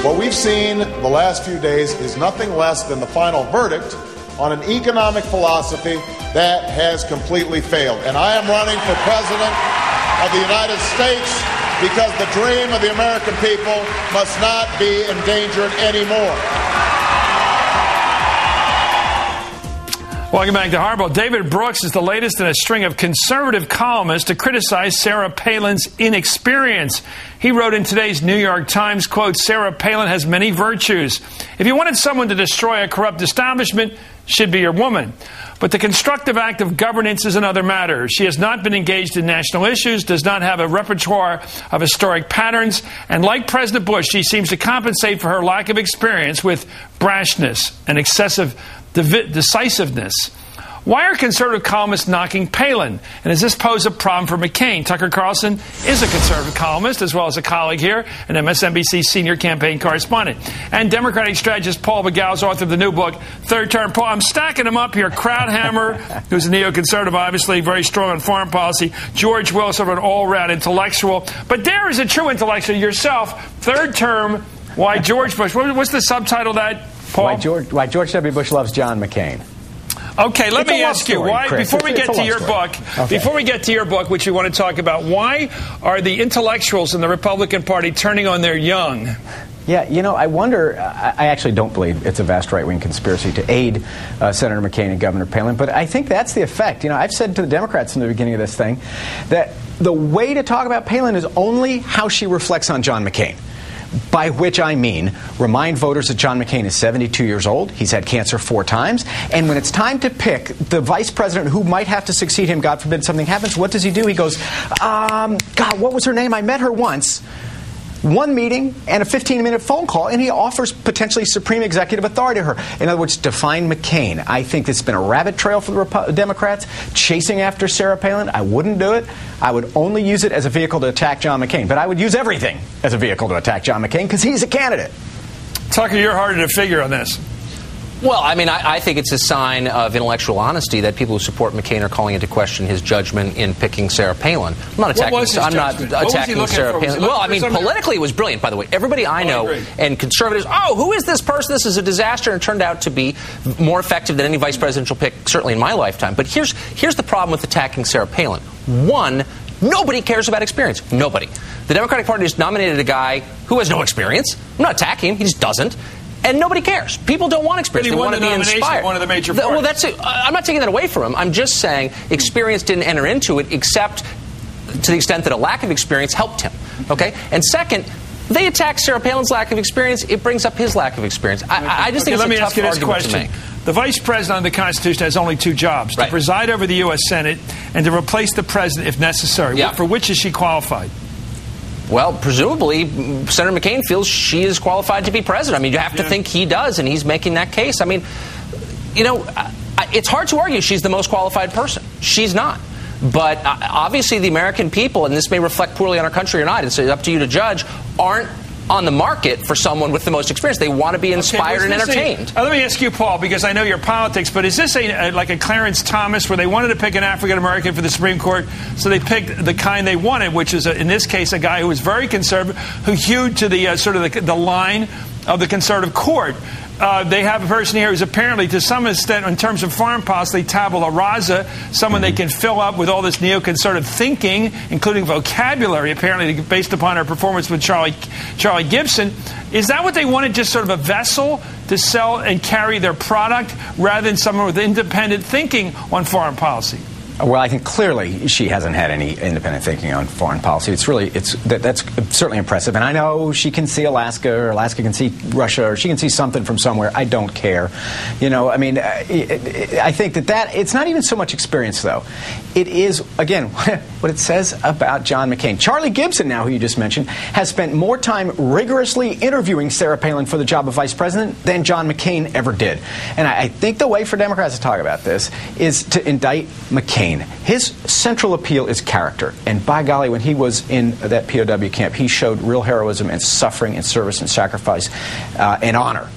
What we've seen the last few days is nothing less than the final verdict on an economic philosophy that has completely failed. And I am running for President of the United States because the dream of the American people must not be endangered anymore. Welcome back to Hardball. David Brooks is the latest in a string of conservative columnists to criticize Sarah Palin's inexperience. He wrote in today's New York Times, quote, Sarah Palin has many virtues. If you wanted someone to destroy a corrupt establishment, she'd be your woman. But the constructive act of governance is another matter. She has not been engaged in national issues, does not have a repertoire of historic patterns, and like President Bush, she seems to compensate for her lack of experience with brashness and excessive decisiveness. Why are conservative columnists knocking Palin? And does this pose a problem for McCain? Tucker Carlson is a conservative columnist, as well as a colleague here, an MSNBC senior campaign correspondent. And Democratic strategist Paul Begals, author of the new book, Third Term. Paul, I'm stacking them up here. Krauthammer, who's a neoconservative, obviously, very strong on foreign policy. George Will, sort of an all-round intellectual. But Dare is a true intellectual yourself. Third term, why George Bush? What's the subtitle of that, Paul? Why George W. Bush loves John McCain. Okay, let me ask you, why, before we get to your book, which we want to talk about, why are the intellectuals in the Republican Party turning on their young? Yeah, you know, I wonder, I actually don't believe it's a vast right-wing conspiracy to aid Senator McCain and Governor Palin, but I think that's the effect. You know, I've said to the Democrats in the beginning of this thing that the way to talk about Palin is only how she reflects on John McCain. By which I mean, remind voters that John McCain is 72 years old, he's had cancer 4 times, and when it's time to pick the vice president who might have to succeed him, God forbid something happens, what does he do? He goes, God, what was her name? I met her once. 1 meeting and a 15-minute phone call, and he offers potentially supreme executive authority to her. In other words, define McCain. I think it's been a rabbit trail for the Democrats, chasing after Sarah Palin. I wouldn't do it. I would only use it as a vehicle to attack John McCain. But I would use everything as a vehicle to attack John McCain because he's a candidate. Tucker, you're harder to figure on this. Well, I mean, I think it's a sign of intellectual honesty that people who support McCain are calling into question his judgment in picking Sarah Palin. I'm not attacking Sarah Palin. Well, I mean, politically it was brilliant, by the way. Everybody I know and conservatives, who is this person? This is a disaster, and it turned out to be more effective than any vice presidential pick, certainly in my lifetime. But here's the problem with attacking Sarah Palin. One, nobody cares about experience. Nobody. The Democratic Party just nominated a guy who has no experience. I'm not attacking him. He just doesn't. And nobody cares. People don't want experience. They want to be inspired. One of the major parties. Well, that's it. I'm not taking that away from him. I'm just saying experience didn't enter into it, except to the extent that a lack of experience helped him. Okay? And second, they attack Sarah Palin's lack of experience. It brings up his lack of experience. I just think it's a tough argument to make. The vice president of the Constitution has only 2 jobs: to preside over the U.S. Senate and to replace the president if necessary. Yeah. For which is she qualified? Well, presumably, Senator McCain feels she is qualified to be president. I mean, you have to think he does, and he's making that case. I mean, you know, it's hard to argue she's the most qualified person. She's not. But obviously the American people, and this may reflect poorly on our country or not, it's up to you to judge, aren't on the market for someone with the most experience. They want to be inspired and entertained. Let me ask you, Paul, because I know your politics, but is this like a Clarence Thomas where they wanted to pick an African-American for the Supreme Court, so they picked the kind they wanted, which is, in this case, a guy who was very conservative, who hewed to the sort of the line of the conservative court. They have a person here who's apparently, to some extent, in terms of foreign policy, tabula rasa, someone they can fill up with all this neoconservative thinking, including vocabulary, apparently based upon her performance with Charlie Gibson. Is that what they wanted, just sort of a vessel to sell and carry their product, rather than someone with independent thinking on foreign policy? Well, I think clearly she hasn't had any independent thinking on foreign policy. That's certainly impressive. And I know she can see Alaska, or Alaska can see Russia, or she can see something from somewhere. I don't care. You know, I mean, I think that it's not even so much experience, though. It is, again, what it says about John McCain. Charlie Gibson, now, who you just mentioned, has spent more time rigorously interviewing Sarah Palin for the job of vice president than John McCain ever did. And I think the way for Democrats to talk about this is to indict McCain. His central appeal is character. And by golly, when he was in that POW camp, he showed real heroism and suffering and service and sacrifice and honor.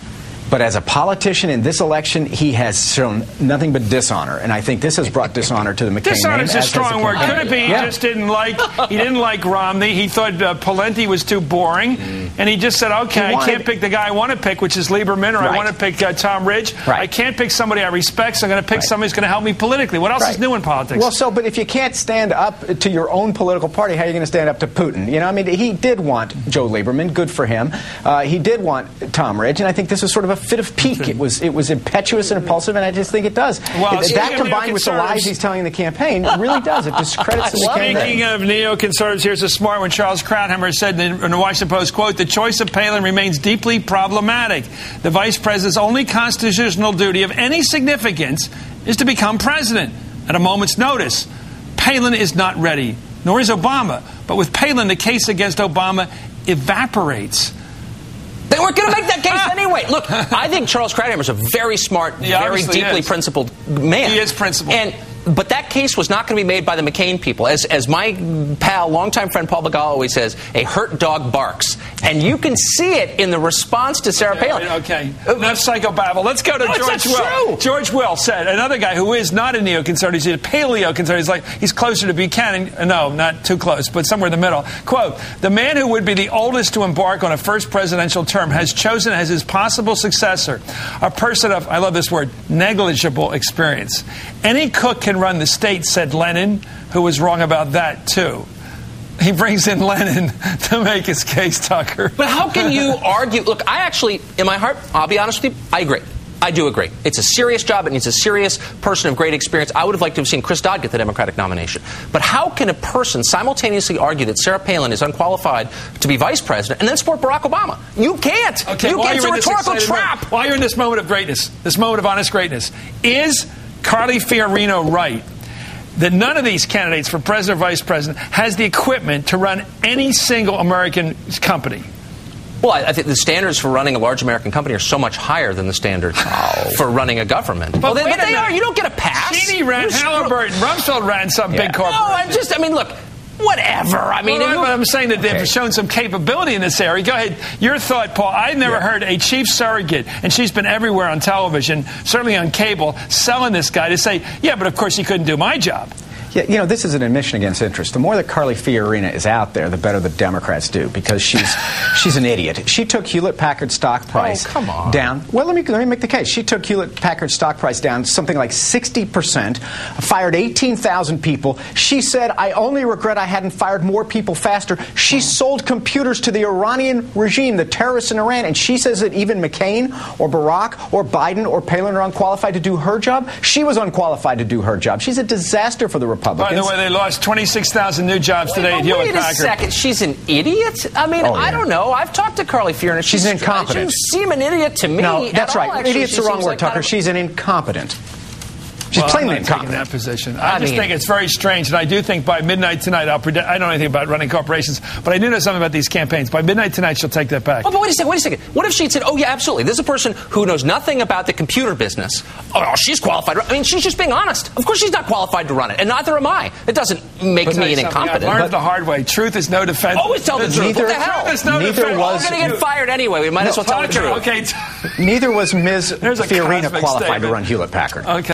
But as a politician in this election, he has shown nothing but dishonor, and I think this has brought dishonor to the McCain dishonor is a strong word. Could it be he yeah. just didn't like Romney? He thought Palin was too boring, and he just said, "Okay, I can't pick the guy I want to pick, which is Lieberman, or I want to pick Tom Ridge. I can't pick somebody I respect, so I'm going to pick somebody who's going to help me politically." What else is new in politics? Well, but if you can't stand up to your own political party, how are you going to stand up to Putin? You know, I mean, he did want Joe Lieberman. Good for him. He did want Tom Ridge, and I think this is sort of a fit of pique. It was impetuous and impulsive, and I just think it does. Well, that combined with the lies he's telling the campaign really does. It discredits the campaign. Speaking of neoconservatives, here's a smart one. Charles Krauthammer said in the Washington Post, quote, "The choice of Palin remains deeply problematic. The vice president's only constitutional duty of any significance is to become president at a moment's notice. Palin is not ready, nor is Obama. But with Palin, the case against Obama evaporates." They weren't going to make that case anyway. Look, I think Charles Krauthammer is a very smart, very deeply principled man. He is principled. But that case was not going to be made by the McCain people. As my pal, longtime friend Paul Begala always says, a hurt dog barks. And you can see it in the response to Sarah Palin. Okay, enough psychobabble. Let's go to George Will. True. George Will said, another guy who is not a neoconservative, he's a paleoconservative. He's closer to Buchanan. No, not too close, but somewhere in the middle. Quote, "The man who would be the oldest to embark on a first presidential term has chosen as his possible successor a person of," I love this word, "negligible experience. Any cook can run the state," said Lenin, who was wrong about that, too. He brings in Lenin to make his case, Tucker. But how can you argue? Look, I actually, in my heart, I'll be honest with you, I agree. I do agree. It's a serious job. It needs a serious person of great experience. I would have liked to have seen Chris Dodd get the Democratic nomination. But how can a person simultaneously argue that Sarah Palin is unqualified to be vice president and then support Barack Obama? You can't. Okay, you can't. It's a rhetorical trap. While you're in this moment of greatness, this moment of honest greatness, is Carly Fiorina right that none of these candidates for president or vice president has the equipment to run any single American company? Well, I think the standards for running a large American company are so much higher than the standards for running a government. But they are. You don't get a pass. Cheney ran Halliburton. Rumsfeld ran some big corporation. Look, whatever. I'm saying that they've shown some capability in this area. Go ahead. Your thought, Paul. I've never heard a chief surrogate, and she's been everywhere on television, certainly on cable, selling this guy to say, yeah, but of course he couldn't do my job. Yeah, you know, this is an admission against interest. The more that Carly Fiorina is out there, the better the Democrats do, because she's an idiot. She took Hewlett-Packard stock price down. Well, let me make the case. She took Hewlett-Packard stock price down something like 60%, fired 18,000 people. She said, "I only regret I hadn't fired more people faster." She sold computers to the Iranian regime, the terrorists in Iran, and she says that even McCain or Barack or Biden or Palin are unqualified to do her job. She was unqualified to do her job. She's a disaster for the Republicans. By the way, they lost 26,000 new jobs today at Hewlett-Packard. Wait a second. She's an idiot? I don't know. I've talked to Carly Fiorina. She's incompetent. She seems an idiot to me. No, that's right. Idiot's the wrong word, Tucker. She's an incompetent. She's plainly incompetent. In that position. I just think it's very strange, and I do think by midnight tonight, I don't know anything about running corporations, but I do know something about these campaigns. By midnight tonight, she'll take that back. Oh, but wait a second. What if she'd said, "Oh, yeah, absolutely. This is a person who knows nothing about the computer business. Oh, she's qualified." I mean, she's just being honest. Of course she's not qualified to run it, and neither am I. It doesn't make me an incompetent. I learned the hard way. Truth is no defense. Always tell the truth. What the hell? Neither was. We're going to get fired anyway. We might as well tell the truth. Okay. Neither was Ms. Fiorina qualified to run Hewlett-Packard. Okay.